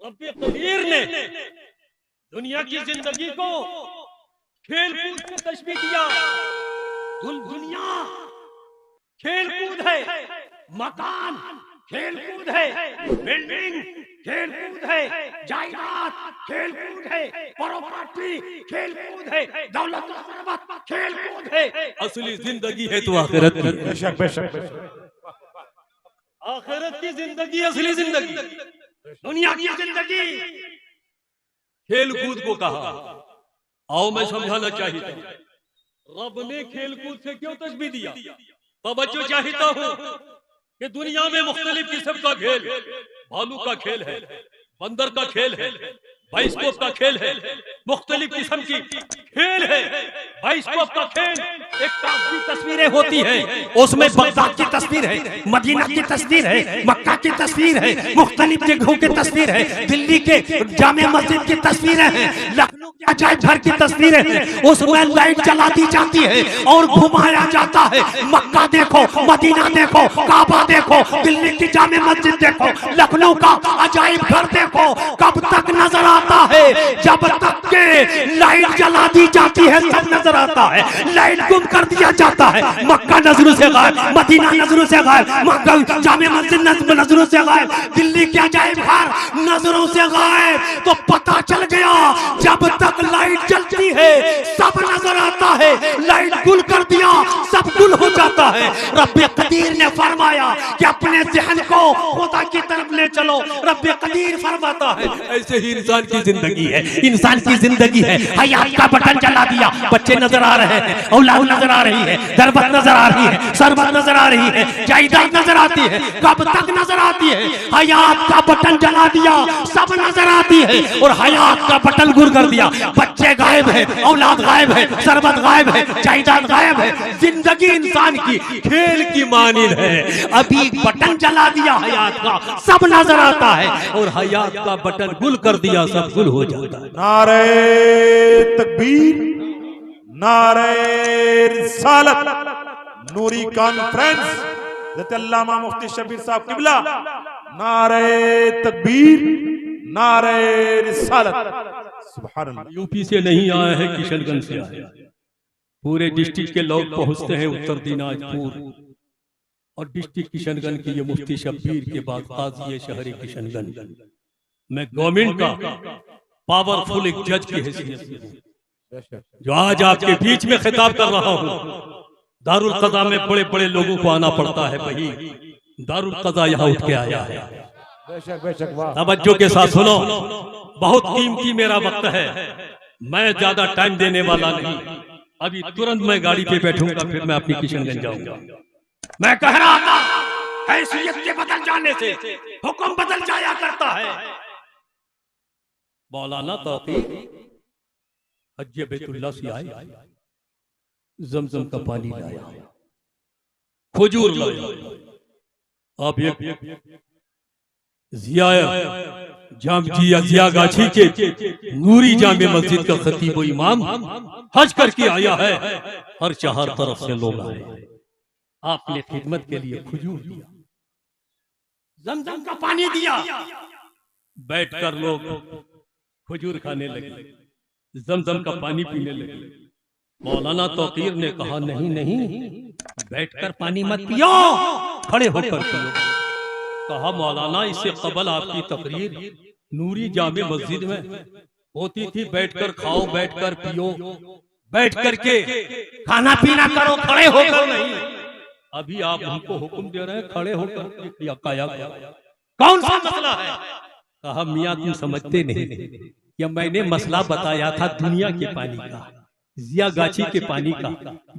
रब्बे कदीर ने दुनिया की जिंदगी को खेल कूद को तशबीह दिया। दुनिया खेल कूद है, मकान खेल कूद है, बिल्डिंग खेल कूद है, जायदाद खेल कूद है, प्रॉपर्टी खेल कूद है, दौलत सरबत खेल कूद है। असली जिंदगी है तो आखिरत की। बेशक बेशक आखिरत की जिंदगी असली जिंदगी। दुनिया की जिंदगी खेल कूद को कहा। आओ मैं समझाना चाहता हूं रब ने खेल कूद से क्यों तशबीह दिया। तवज्जो चाहता हूं कि दुनिया में मुख्तलिफ किस्म का खेल, भालू का खेल है, बंदर का खेल है, बाइस्कोप का खेल है, मुख्तलिफ किस्म की खेल है। बाइस्कोप का खेल एक काफी तस्वीरें होती है, उसमें बगदाद की तस्वीर है, मदीना की तस्वीर है, मक्का की तस्वीर है, मुख्तलिफ जगहों की तस्वीर है, दिल्ली के जामे मस्जिद की तस्वीरें हैं, लखनऊ के अजायब घर की तस्वीरें हैं। उसमें लाइट जला दी जाती है और घुमाया जाता है। मक्का देखो, मदीना देखो, काबा देखो, दिल्ली की जामे मस्जिद देखो, लखनऊ का अजायब घर देखो। कब तक नजर आता है? जब तक के लाइट जला दी जाती है सब नजर आता है। लाइट गुम कर दिया जाता है, मक्का नजरों से गायब, मदीना नजरों से गायब, मक्का जामे मस्जिद नजरों से गायब, दिल्ली के अजायब घर नजरों से गायब। तो पता चल गया जब तक लाइट जलती है सब नजर आता है, लाइट गुल कर दिया सब गुल हो जाता है। रब्बे कदीर ने फरमाया कि अपने ज़हन को खुदा की तरफ ले चलो। रब्बे कदीर फरमाता है ऐसे ही इंसान की जिंदगी है। इंसान की जिंदगी है, हयात का बटन जला दिया, बच्चे नजर आ रहे हैं, औलाद नजर आ रही है, दरबत नजर आ रही है, सरबत नजर आ रही है, जायदाद नजर आती है। कब तक नजर आती है? हयात का बटन जला दिया सब नजर आती है और हयात का बटन गुल कर दिया। बच्चे गायब है, औलाद गायब है, सरबत गायब है, जायदाद गायब है। जिंदगी इंसान की खेल की मानिंद है। अभी बटन जला दिया हयात का, सब नजर आता है और हयात का बटन गुल कर दिया सब गुल हो जाता है। नारे तकबीर, नारे रिसालत, नूरी कॉन्फ्रेंस, हज़रत अल्लामा मुफ्ती शबीर साहब किबला। नारे तकबीर, नारे रिसालत। सुभान अल्लाह। यूपी से नहीं आया है, किशनगंज से आया है। पूरे डिस्ट्रिक्ट के लोग पहुंचते हैं उत्तर दिनाजपुर और डिस्ट्रिक्ट किशनगंज की ये मुफ्ती शब्बीर के बाद काजी शहरी किशनगंज। मैं गवर्नमेंट का पावरफुल एक जज की हैसियत से हूं जो आज आपके बीच में खिताब कर रहा हूं। दारुल कज़ा में बड़े बड़े लोगों को आना पड़ता है, भाई दारुल कज़ा यहाँ उठ के आया है। बेशक बेशक वाह। तवज्जो के साथ सुनो, बहुत कीमती मेरा वक्त है, मैं ज्यादा टाइम देने वाला नहीं। अभी तुरंत मैं गाड़ी पे बैठूंगा, फिर मैं अपनी किशनगंज जाऊंगा। मैं कह रहा था हैसियत के बदल जाने से हुक्म बदल जाया करता है। मौलाना तौकीर हज बैतुल्लाह से आए, जमजम का पानी लाया, खजूर लाया। आप एक जिया गाछी के नूरी जामे मस्जिद का खतीब व इमाम हज करके आया है। हर चार तरफ से लोग आए, आपने खिदमत के लिए खजूर दिया, जमजम का पानी दिया। बैठकर लोग खजूर खाने लगे, जमजम का पानी पीने लगे। मौलाना तौकीर ने कहा नहीं नहीं, बैठकर पानी मत पियो, खड़े होकर पियो। कहा मौलाना इससे कबल आपकी तकरीर नूरी जामे मस्जिद में होती थी, बैठकर खाओ, बैठकर पियो, बैठ करके खाना पीना करो, खड़े होकर नहीं। अभी आप हमको हुक्म दे रहे हैं खड़े होकर काया, कौन सा मसला है? कहा मियां तुम समझते नहीं, या मैंने मसला बताया था दुनिया के पानी का, जिया गाछी के पानी का,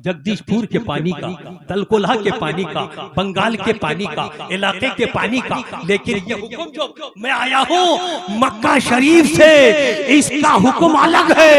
जगदीशपुर के पानी का, तलकोल्हा के पानी का, बंगाल के पानी का, इलाके के पानी का। लेकिन ये हुक्म जो मैं आया हूँ मक्का शरीफ से, इसका हुक्म अलग है।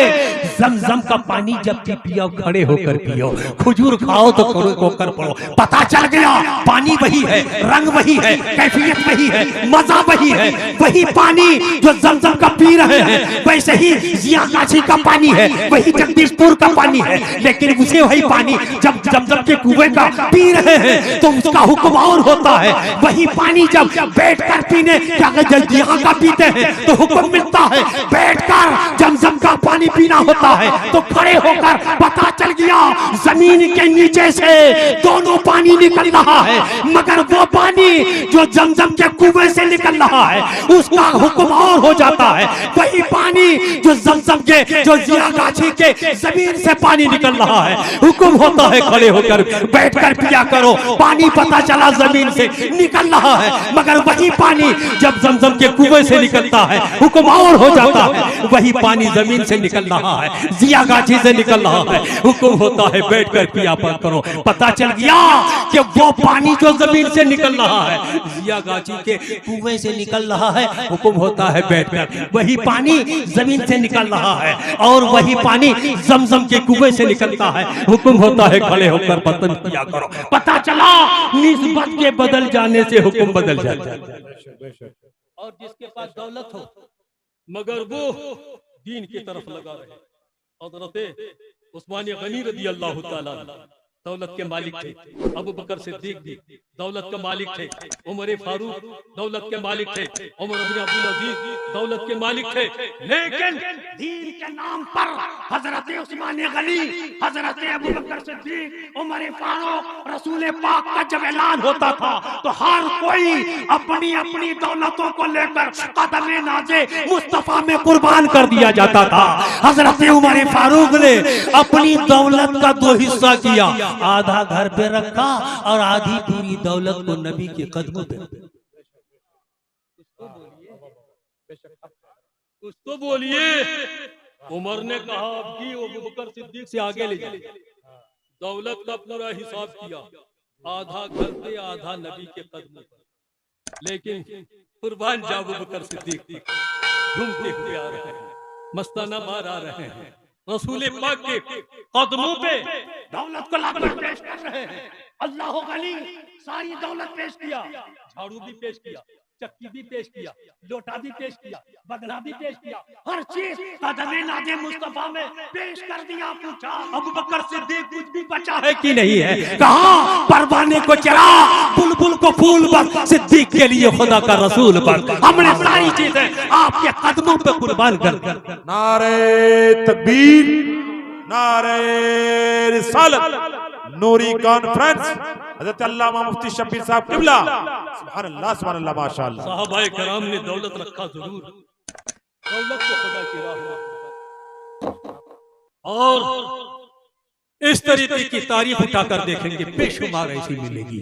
जमजम का पानी जब भी पियो खड़े होकर पियो, खजूर खाओ तो खड़े होकर पढ़ो। पता चल गया पानी वही है, रंग वही है, कैफियत वही है, मजा वही है। वही पानी जो जमजम का पी रहे हैं वैसे ही जिया गाछी का पानी है, वही जगदीशपुर टैंकर का पानी है, लेकिन उसे वही पानी जब जमजम के कुएं का पी रहे हैं तो उसका हुक्म और होता है। वही पानी जब बैठकर पीने यहाँ का पीते हैं तो हुक्म मिलता है बैठकर जमजम का पानी पीना होता है। तो खड़े होकर पता चल गया जमीन के नीचे से दोनों पानी निकल रहा है, मगर वो पानी जो जमजम के कुएं से निकल रहा है उसका हुक्म और हो जाता है। वही पानी जो जमजम के जो जिया गाछी के जमीन से पानी निकल रहा है, हुक्म होता है खड़े होकर बैठकर पिया करो। पानी पता चला जमीन से निकल रहा है, मगर वही पानी जब जमजम के कुएं से निकलता है हुक्म और हो जाता है। वही पानी जमीन से निकल रहा है, जिया गाछी से निकल रहा है, हुक्म होता है बैठकर पिया करो। पता चल गया कि वो पानी जो जमीन से निकल रहा है जिया गाछी के कुएं से निकल रहा है, हुक्म होता है बैठकर वही पानी जमीन से निकल रहा है। और वही पानी जमजम के कुएं से निकलता है, हुक्म होता है खड़े होकर बर्तन किया करो। पता चला निस्बत के बदल जाने से हुक्म बदल जाता है। और जिसके पास दौलत हो मगर वो दीन की तरफ लगा रहे। हज़रत उस्मान गनी रज़ी अल्लाह ताला दौलत के मालिक थे, अबू बकर सिद्दीक भी दौलत के मालिक थे, उमर फारूक दौलत के मालिक थे, उमर इब्न अब्दुल अजीज दौलत के मालिक थे। लेकिन दीन के नाम पर हजरत उस्मान गनी, हजरत अबू बकर सिद्दीक, उमर फारूक, रसूल पाक का जब ऐलान होता था तो हर कोई अपनी अपनी दौलतों को लेकर कदम नाज़े मुस्तफा में कुर्बान कर दिया जाता था। हजरत उमर फारूक ने अपनी दौलत का 2 हिस्सा किया, आधा घर पे रखा और आधी पूरी दौलत को नबी के कदमों पे। कुछ तो बोलिए। उमर ने कहा अब की अबू बकर सिद्दीक से आगे ले जाए। दौलत का पूरा हिसाब किया, आधा घर पे आधा नबी के कदमों पर। लेकिन कुर्बान जाओ अबू बकर सिद्दीक घूमते हुए आ रहे हैं, मस्ताना मार आ रहे हैं, रसूल पाक के कदमों पे दौलत को लाकर पेश कर रहे हैं। अल्लाह गनी सारी दौलत पेश किया, झाड़ू भी पेश किया, चक्की भी पेश किया, लोटा भी पेश किया, बगला भी पेश किया, हर चीज कदमे नाज़े मुस्तफा में पेश कर दिया। पूछा अबू बकर सिद्दीक कुछ भी बचा है कि नहीं है? कहा परवाने को चढ़ा, बुलबुल को फूल बस, सिद्दीक के लिए खुदा का रसूल बस। हमने सारी चीजें आपके कदमों पे कुर्बान कर दी। नारे तकबीर, नारे रिसालत, नूरी कॉन्फ्रेंस, हज़रत अल्लामा मुफ्ती शब्बीर साहब किबला। सुभान अल्लाह माशाअल्लाह। साहबाए कराम ने दौलत रखा जरूर, दौलत को खुदा की राह में। और इस तरीके की तारीफ उठाकर देखेंगे बेशुमार ऐसी मिलेगी।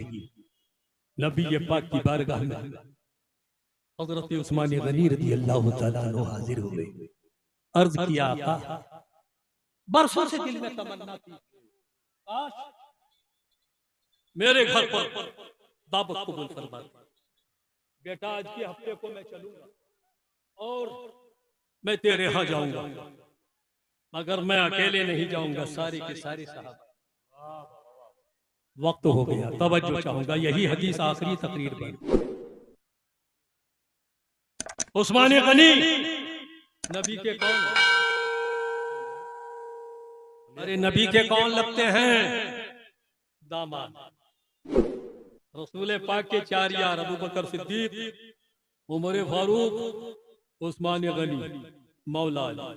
नबी पाक की बारगाह में हज़रत उस्मान गनी रज़ी अल्लाह ताला अन्हु हाजिर हो गए। अर्ज किया आका, बरसों से दिल में तमन्ना थी काश मेरे घर पर दावत कबूल फरमा। बेटा आज के हफ्ते को मैं चलूंगा और मैं तेरे यहाँ जाऊंगा, मगर मैं अकेले नहीं जाऊंगा, सारे के सारे साहब। वक्त हो गया, तवज्जो चाहूंगा, यही हदीस आखिरी तकरीर बन। उस्मान गनी नबी के कौन? अरे नबी के कौन लगते हैं? दामाद। रसूल पाक के 4 यार अबू बकर सिद्दीक, उमर फारूक, उस्मान गनी, मौला अली।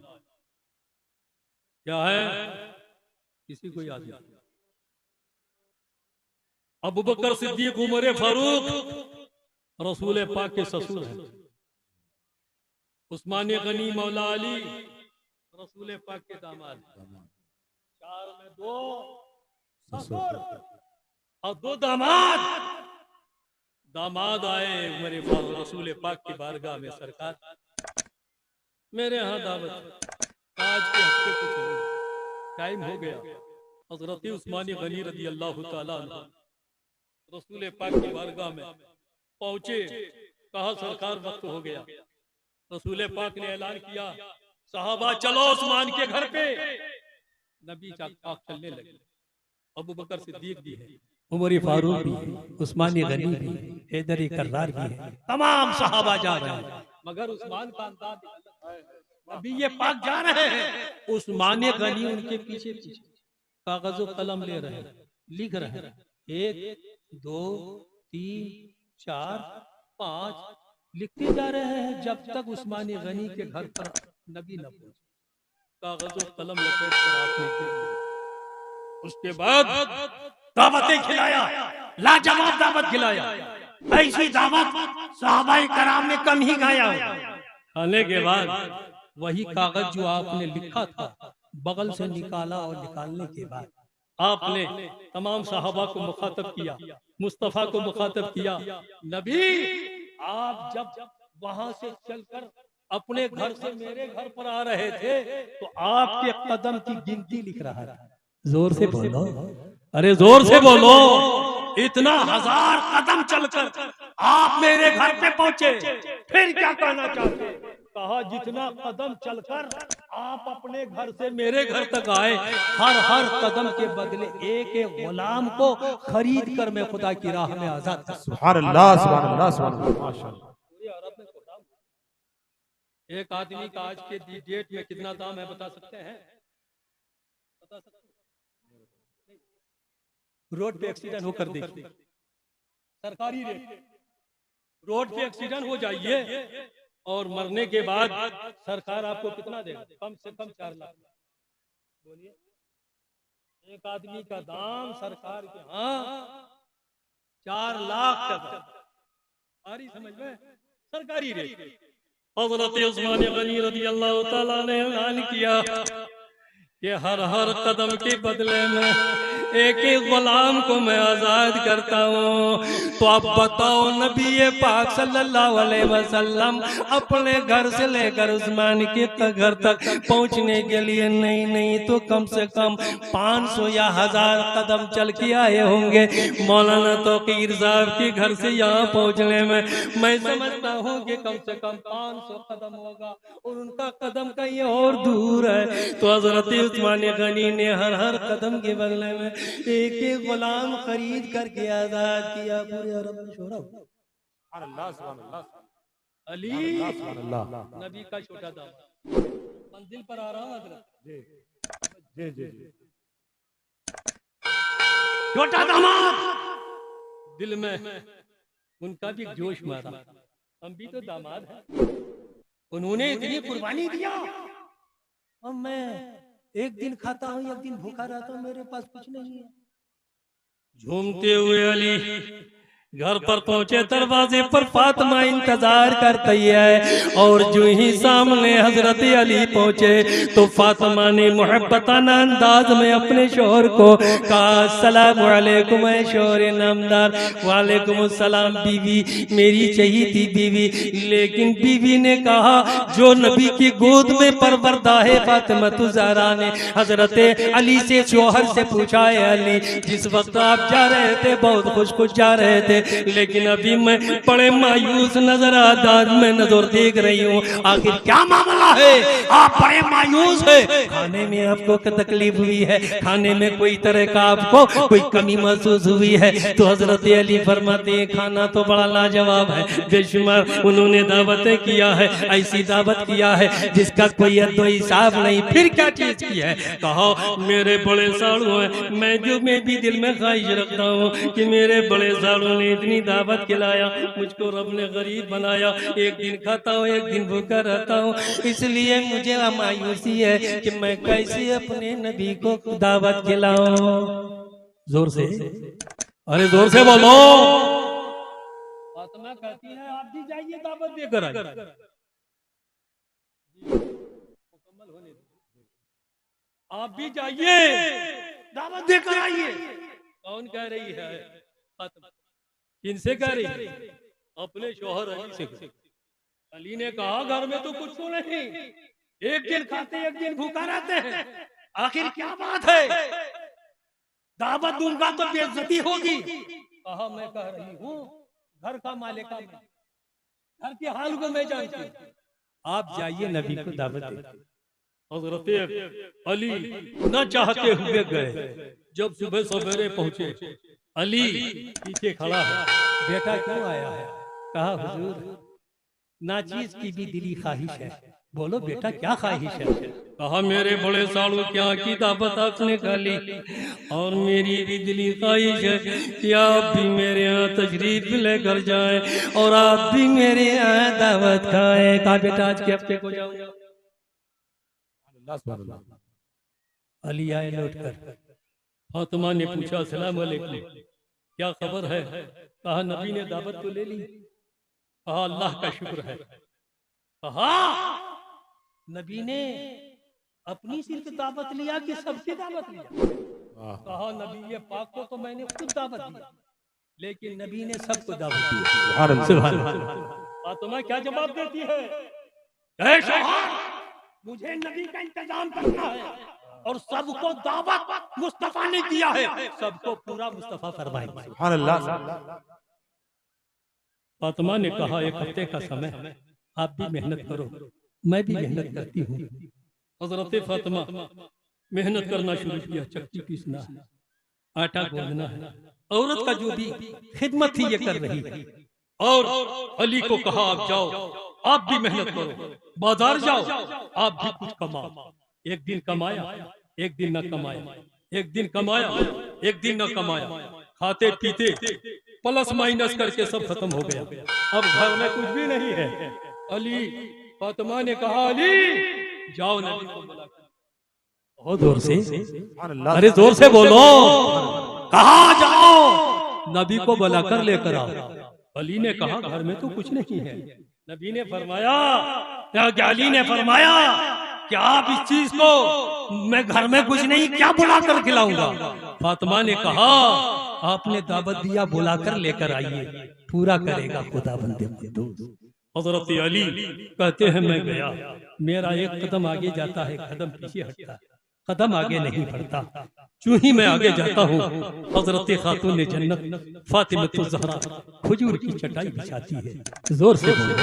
क्या है? किसी को याद नहीं? अबू बकर सिद्दीक, उमर फारूक रसूल पाक के ससुर हैं। उस्मान गनी, मौला अली रसूल पाक के दामाद। 4 में 2 ससुर और 2 दामाद। दामाद आए मेरे रसूल पाक की बारगाह में, सरकार मेरे यहाँ दावत, आज के हफ्ते को चलो, टाइम हो गया। हजरत उस्मान गनी रज़ी अल्लाह ताला अन्हु रसूल पाक की बारगाह में पहुंचे। कहा सरकार वक्त हो गया। रसूल पाक ने ऐलान किया, साहबा चलो उस्मान के घर पे। नबी पाक चलने लगे। अबू बकर सिद्दीक भी है, उमर फारूक भी है, उस्मान गनी भी है, हैदर कर्रार भी है, तमाम सहाबा जा रहे हैं, मगर उस्मान का अंदाज अभी ये पाक जा रहे हैं, उस्मान गनी उनके पीछे पीछे कागज और कलम ले रहे हैं, लिख रहे हैं 1 2 3 4 5 लिखते जा रहे हैं जब तक उस्मान गनी के घर पर नबी न पहुंचे। कागज और कलम लपेट कर आपने गिर दिया। उसके बाद दावतें खिलाया, लाजवाब दावत खिलाया, ऐसी दावत सहाबाए कराम ने कम ही खाया। खाने के बाद वही कागज जो आपने लिखा था बगल से निकाला और निकालने के बाद आपने तमाम सहाबा को मुखातब किया, मुस्तफा को मुखातब किया, नबी आप जब वहां से चलकर अपने घर से मेरे घर पर आ रहे थे तो आपके कदम की गिनती लिख रहा था। जोर से बोलो, अरे जोर से बोलो, इतना 1000 कदम चलकर आप मेरे घर पे पहुंचे, फिर क्या कहना चाहते? कहा जितना कदम चलकर आप अपने घर से मेरे घर तक आए, हर कदम के बदले एक एक गुलाम को खरीद कर मैं खुदा की राह में आजाद कर। सुभान अल्लाह, सुभान अल्लाह, सुभान अल्लाह, माशाअल्लाह। एक आदमी का आज के डेट में कितना दाम है बता सकते हैं? बता सकते हैं? रोड पे एक्सीडेंट होकर देखिए, सरकारी रेट, रोड पे एक्सीडेंट हो जाइए और मरने के बाद सरकार आपको कितना देगा? कम से कम 4 लाख। बोलिए, एक आदमी का दाम सरकार के यहाँ 4 लाख तक। आ रही समझ में? सरकारी रेट। हज़रत उस्मान गनी रज़ियल्लाहु ताला ने ऐलान किया कि हर कदम के बदले में एक एक गुलाम को मैं आजाद करता हूँ। तो आप बताओ नबी पाक सल्लल्लाहु अलैहि वसल्लम अपने घर से लेकर उस्मान के घर तक पहुँचने के लिए नहीं तो कम से कम 500 या 1000 कदम चल के आए होंगे। मौलाना तौकीर साहब के घर से यहाँ पहुँचने में मैं समझता हूँ कि कम से कम 500 कदम होगा और उनका कदम कहीं और दूर है। तो हजरत उस्मान गनी ने हर कदम के बदले में एक एक गुलाम खरीद करके आजाद किया। पूरे अरब में शोहरत। सुभान अल्लाह, सुभान अल्लाह, अली सुभान अल्लाह, नबी का छोटा दाम। मंजिल पर आ रहा हूँ हजरत। जी जी जी। छोटा दामाद, दिल में उनका भी जोश मारा, हम भी तो दामाद हैं। उन्होंने इतनी कुर्बानी दिया और मैं एक दिन खाता हूँ, एक दिन भूखा रहता हूँ, मेरे पास कुछ नहीं है। झूमते हुए अली घर पर पहुंचे, दरवाजे पर फातिमा इंतजार करती है और जो ही सामने हजरत अली पहुंचे तो फातिमा ने मोहब्बताना अंदाज में अपने शोहर को कहा, अस्सलाम वालेकुम शोहर नामदार। वालेकुम अस्सलाम बीवी, मेरी चाहिए थी बीवी। लेकिन बीवी ने कहा, जो नबी की गोद में परवरदा है फातिमा ज़हरा ने हजरत अली से शोहर से पूछा, है अली जिस वक्त आप जा रहे थे बहुत खुश जा रहे थे, लेकिन अभी मैं बड़े मायूस नजर आता, मैं नजर देख रही हूँ, आखिर क्या मामला है? आप बड़े मायूस है, खाने में आपको तकलीफ हुई है, खाने में कोई तरह का आपको कोई कमी महसूस हुई है? तो हजरत अली फरमाते हैं, खाना तो बड़ा लाजवाब है, बेशुमार उन्होंने दावतें किया है, ऐसी दावत किया है जिसका कोई हिसाब नहीं। फिर क्या चीज की है? कहा मेरे बड़े साड़ू है, मैं भी दिल में ख्वाहिश रखता हूँ कि मेरे बड़े साड़ू ने इतनी दावत खिलाया, मुझको रब ने गरीब बनाया, एक दिन खाता हूँ एक दिन भूखा रहता हूँ, इसलिए मुझे मायूसी है कि मैं कैसे अपने नबी को दावत खिलाऊं। जोर से, अरे जोर से बोलो। फातिमा कहती है, आप भी जाइए दावत देकर आइए। मुकम्मल होने दो, आप भी जाइए दावत देकर आइए। कौन कह रही है? फातिमा। किनसे कह रही है? अपने शौहर अली से। अली ने कहा, घर में तो कुछ तो नहीं, एक दिन खाते एक दिन भूखा रहते हैं, आखिर क्या बात है? दावत दूंगा तो बेइज्जती होगी। कहा मैं कह रही हूँ, घर का मालिका मैं, घर के हाल को मैं जानती हूँ, आप जाइए नबी को दावत दे। हजरत अली न चाहते हुए गए। जब सुबह सवेरे पहुंचे, अली पीछे खड़ा है, बेटा क्यों आया है? कहा हुजूर, नाचीज की भी दिली ख्वाहिश है, बोलो बेटा क्या ख्वाहिश है? कहा मेरे बड़े साड़ू क्या की दावत आपने खा ली और मेरी भी दिली ख्वाहिश है कि आप भी मेरे यहाँ तशरीफ लेकर जाएं और आप भी मेरे यहाँ दावत खाएं। कहा बेटा आज के हफ्ते को जाऊंगा। अल्लाह सुभान अल्लाह। अली आए लौटकर। फातिमा ने पूछा अस्सलाम वालेकुम, क्या खबर है? कहा नबी ने दावत तो ले ली। कहा अल्लाह का शुक्र है। कहा नबी ने अपनी सिर्फ दावत लिया कि सबकी दावत लिया? वाह। कहा नबी ये पाक को तो मैंने खुद दावत दिया, लेकिन नबी ने सबको दावत दी। सुभान अल्लाह। फातिमा क्या जवाब देती है? ऐ शौहर, मुझे नबी का इंतजाम करना है और सबको दावत मुस्तफा ने दिया है, सबको पूरा मुस्तफा फरमाए। सुभान अल्लाह। फातिमा ने कहा एक हफ्ते का समय, आप भी मेहनत करो, मैं भी मेहनत करती हूँ। हजरत फातिमा मेहनत करना शुरू किया। चक्की पीसना है, आटा गूंदना है, औरत का जो भी खिदमत थी ये कर रही है। और अली को कहा आप जाओ, आप भी मेहनत करो, बाजार जाओ, आप भी कुछ कमाओ। एक दिन कमाया, एक दिन न कमाया, एक दिन कमाया, एक दिन न कमाया, खाते पीते प्लस माइनस करके सब खत्म हो गया। अब घर में कुछ भी नहीं है। अली, फातिमा ने कहा अली जाओ नबी को बुला कर। बहुत जोर से, सुभान अल्लाह। अरे जोर से बोलो। कहा जाओ नबी को बुलाकर लेकर आओ। अली ने कहा घर में तो कुछ नहीं है। नबी ने फरमाया, क्या अली ने फरमाया क्या आप इस चीज को मैं घर में कुछ नहीं क्या बुलाकर खिलाऊंगा? फातिमा ने कहा आपने दावत दिया, बुलाकर लेकर आइए, पूरा करेगा खुदा बंदे कुद्दूस। हजरत अली कहते हैं मैं गया, मेरा एक कदम आगे जाता है, कदम पीछे हटता है, कदम आगे नहीं बढ़ता। चूं ही मैं आगे जाता हूँ, हजरत खातून जन्नत फातिमा ज़हरा खजूर की चटाई बिछाती है। जोर से बोलो,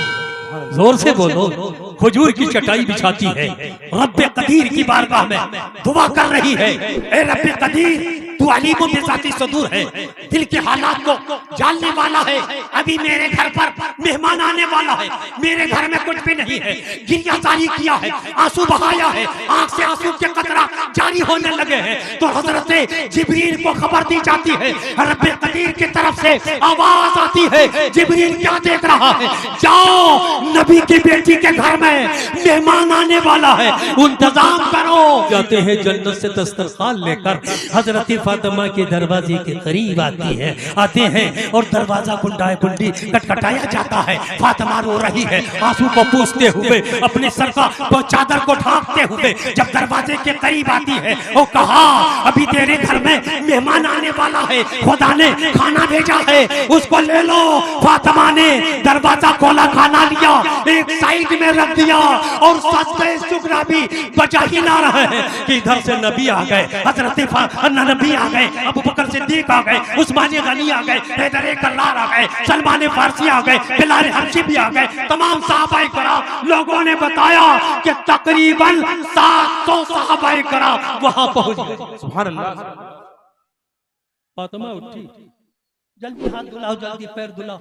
जोर से बोलो। खजूर की चटाई बिछाती है, रब्बे कदीर की बारगाह में दुआ कर रही है, ए रब्बे कदीर तू अलीम बिज़ाती सदूर है, दिल के हालात को जानने वाला है। अभी मेरे घर पर मेहमान आने वाला है, मेरे घर में कुछ भी नहीं है, गिरिया जारी किया है, आंसू बहाया है, आंख से आंसू के कतरा जारी होने लगे हैं। तो हजरत जिब्रील को खबर दी जाती है, रब्बे कदीर की तरफ से आवाज आती है, जिब्रील क्या देख रहा है? जाओ नबी की बेटी के घर में मेहमान आने वाला है, इंतजाम करो। जाते हैं जन्नत से दस्तरखान लेकर, हजरत फातिमा के दरवाजे के करीब आते हैं और दरवाजा कुंडाए कुंडी खटखटाया जाता है। फातिमा रो रही है, आंसू को पूछते हुए, अपने सर का चादर को ढांकते हुए जब दरवाजे के करीब आती है, वो कहा अभी तेरे घर में मेहमान आने वाला है, खुदा ने खाना भेजा है, उसको ले लो। फातिमा ने दरवाजा खोला, खाना लिया, एक साइड में रख दिया और सजदे शुक्र भी बचा ही ना रहे हैं कि इधर से नबी आ गए, हजरत नबी आ गए, अबू बकर सिद्दीक आ गए, उस्मान गनी आ गए, हैदर कल्लार आ गए, सलमान फारसी आ गए, बिलाल हबशी भी आ गए, तमाम सहाबाए किराम। लोगों ने बताया कि तकरीबन 700 सहाबाए किराम वहां पहुंच गए। सुभान अल्लाह। फातिमा उठी, जल्दी हाथ धुलाओ, जल्दी पैर धुलाओ,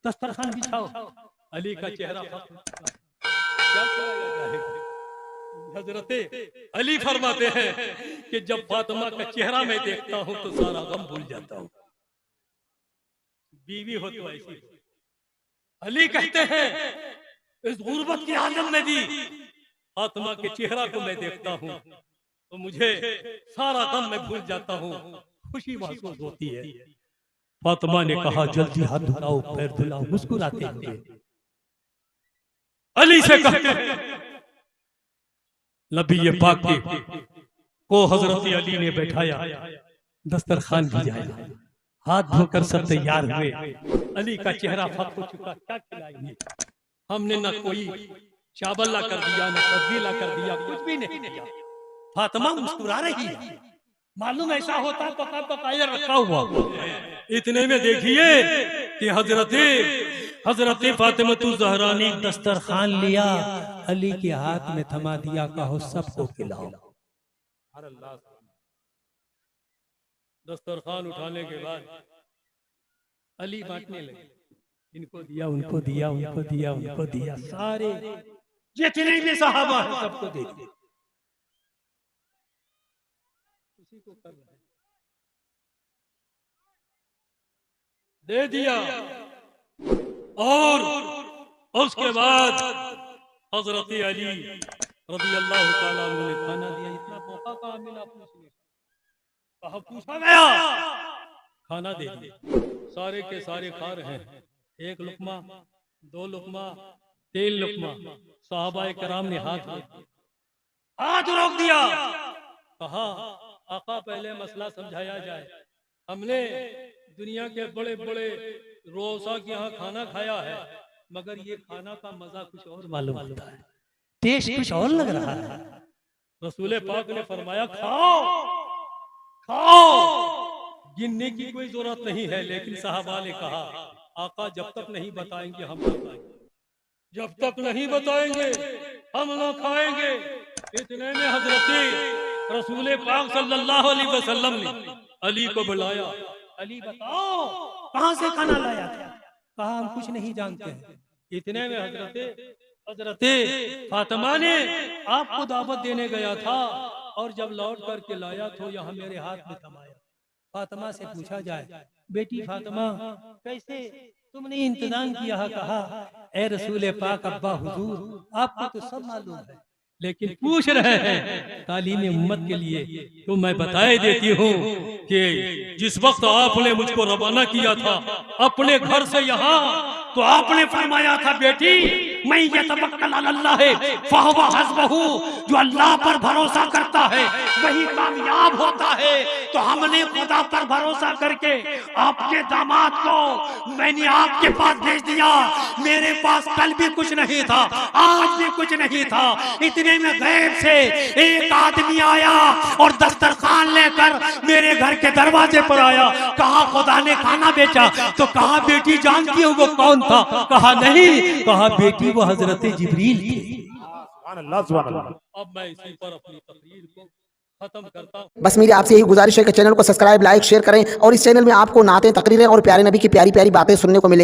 दस्तरखान बिछाओ। अली का चेहरा क्या खिलाया जाएगा? हजरते अली फरमाते हैं कि जब फातिमा का चेहरा मैं देखता हूं तो सारा गम भूल जाता हूं। बीवी हो तो ऐसी। अली कहते हैं इस गुर्बत के आलम में भी फातिमा के चेहरा को मैं देखता हूं तो मुझे सारा गम मैं भूल जाता हूं, खुशी महसूस होती है। फातिमा ने कहा जल्दी हाथ धुलाओ, पैर धुलाओ, मुस्कुराते हुए अली से कहते हैं नबी पाक को हजरत अली ने बैठाया, दस्तरखान भिजाया, हाथ धोकर सब तैयार हुए। अली का चेहरा फक हो चुका, क्या खिलाएंगे? हमने न कोई चावल ला कर दिया, न सब्जी ला कर दिया, कुछ भी नहीं दिया। फातिमा मुस्कुरा रही है, मालूम ऐसा होता पका पकाया रखा हुआ। इतने में देखिए कि हजरत फातिमा ज़हरा ने दस्तरखान लिया, अली के हाथ में थमा दिया, कहो सबको खिलाओ। दस्तरखान उठाने के बाद अली बांटने लगे, इनको दिया, उनको दिया, उनको दिया, उनको दिया, सारे जितने भी सहाबा हैं सबको दे दिया। उसी को कर रहे हैं। दे दिया। और उसके बाद हजरत अली रज़ी अल्लाह ताला अन्हु ने खाना दिया। इतना मौका कहाँ मिला पूछने का? कहा पूछा गया, खाना दे दिया। सारे के सारे खा रहे हैं। एक लुकमा, दो लुकमा, तीन लुकमा। सहाबाए कराम ने हाथ रोक दिया। कहा आका पहले मसला समझाया जाए। हमने दुनिया के बड़े बड़े रोसा के यहाँ खाना खाया है, मगर ये खाना का मजा कुछ और मालूम होता है, टेस्ट कुछ और लग रहा है। रसूल पाक ने फरमाया खाओ खाओ, गिनने की कोई जरूरत नहीं है। लेकिन साहबा ने कहा आका जब तक नहीं बताएंगे हम ना खाएंगे, जब तक नहीं बताएंगे हम ना खाएंगे। इतने में हजरत रसूल पाक सल्लल्लाहु अलैहि वसल्लम ने अली को बुलाया। अली बताओ कहाँ से खाना लाया था? कहा हम कुछ नहीं जानते हैं। इतने में हजरत फातिमा ने आपको दावत देने गया था और जब लौट करके लाया तो यहाँ मेरे हाथ में थमाया। फातिमा से पूछा जाए, बेटी फातिमा कैसे तुमने इंतजाम किया है? कहा ए रसूल पाक अब्बा हुजूर आपको तो सब मालूम है, लेकिन पूछ रहे हैं तालीम उम्मत के लिए, तो मैं बताए देती हूँ कि जिस वक्त आपने मुझको रवाना किया था अपने घर से यहाँ, तो आपने फरमाया था बेटी मैं ये तवक्कल अल्लाह है फहुवा हस्बहू, जो अल्लाह पर भरोसा करता है वही कामयाब होता है। तो हमने खुदा पर भरोसा करके आपके दामाद को मैंने आपके पास भेज दिया। मेरे पास कल भी कुछ नहीं था, आज भी कुछ नहीं था। इतने में गैब से एक आदमी आया और दस्तरखान लेकर मेरे घर के दरवाजे पर आया। कहा खुदा ने खाना बेचा। तो कहा बेटी जानती हो वो कौन था? कहा नहीं। कहा बेटी वो हजरत जिब्रील थी। अब मैं इसी पर अपनी तकरीर को खत्म करता हूँ। बस मेरी आपसे यही गुजारिश है कि चैनल को सब्सक्राइब, लाइक, शेयर करें और इस चैनल में आपको नाते, तकरीरें और प्यारे नबी की प्यारी प्यारी बातें सुनने को मिलेंगी।